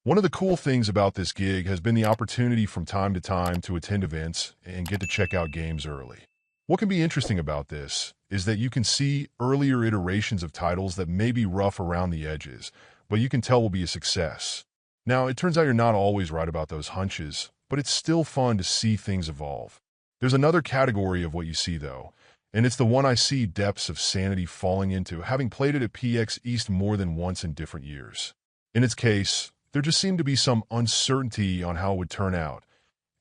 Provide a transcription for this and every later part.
One of the cool things about this gig has been the opportunity from time to time to attend events and get to check out games early. What can be interesting about this is that you can see earlier iterations of titles that may be rough around the edges, but you can tell will be a success. Now, it turns out you're not always right about those hunches, but it's still fun to see things evolve. There's another category of what you see, though, and it's the one I see depths of Sanity falling into, having played it at PX East more than once in different years. In its case, there just seemed to be some uncertainty on how it would turn out,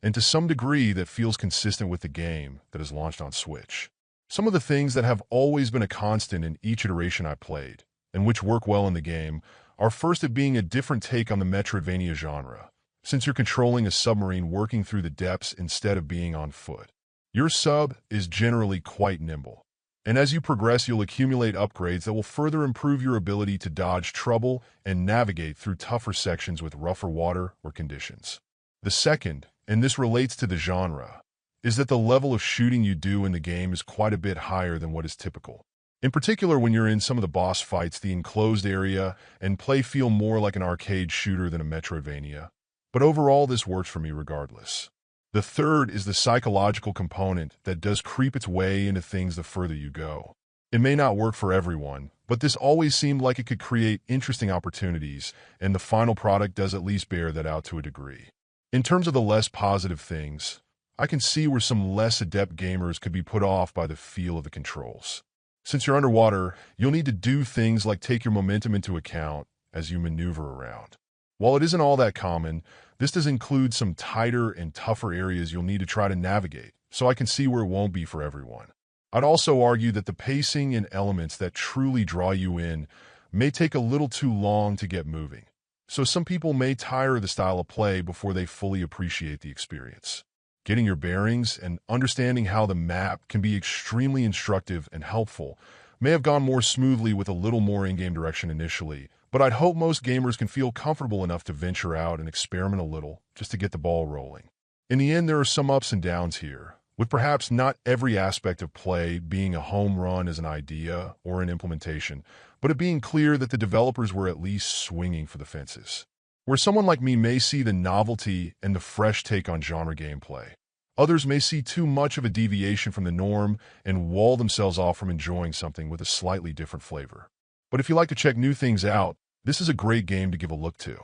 and to some degree that feels consistent with the game that is launched on Switch. Some of the things that have always been a constant in each iteration I played, and which work well in the game, are first it being a different take on the Metroidvania genre, since you're controlling a submarine working through the depths instead of being on foot. Your sub is generally quite nimble, and as you progress you'll accumulate upgrades that will further improve your ability to dodge trouble and navigate through tougher sections with rougher water or conditions. The second, and this relates to the genre, is that the level of shooting you do in the game is quite a bit higher than what is typical. In particular, when you're in some of the boss fights, the enclosed area and play feel more like an arcade shooter than a Metroidvania. But overall, this works for me regardless. The third is the psychological component that does creep its way into things the further you go. It may not work for everyone, but this always seemed like it could create interesting opportunities, and the final product does at least bear that out to a degree. In terms of the less positive things, I can see where some less adept gamers could be put off by the feel of the controls. Since you're underwater, you'll need to do things like take your momentum into account as you maneuver around. While it isn't all that common, this does include some tighter and tougher areas you'll need to try to navigate, so I can see where it won't be for everyone. I'd also argue that the pacing and elements that truly draw you in may take a little too long to get moving, so some people may tire of the style of play before they fully appreciate the experience. Getting your bearings and understanding how the map can be extremely instructive and helpful may have gone more smoothly with a little more in-game direction initially, but I'd hope most gamers can feel comfortable enough to venture out and experiment a little just to get the ball rolling. In the end, there are some ups and downs here, with perhaps not every aspect of play being a home run as an idea or an implementation, but it being clear that the developers were at least swinging for the fences. Where someone like me may see the novelty and the fresh take on genre gameplay, others may see too much of a deviation from the norm and wall themselves off from enjoying something with a slightly different flavor. But if you like to check new things out, this is a great game to give a look to.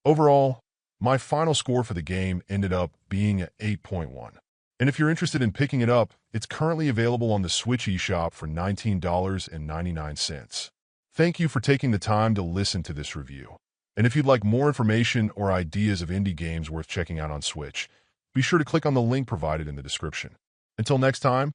Overall, my final score for the game ended up being an 8.1. And if you're interested in picking it up, it's currently available on the Switch eShop for $19.99. Thank you for taking the time to listen to this review. And if you'd like more information or ideas of indie games worth checking out on Switch, be sure to click on the link provided in the description. Until next time,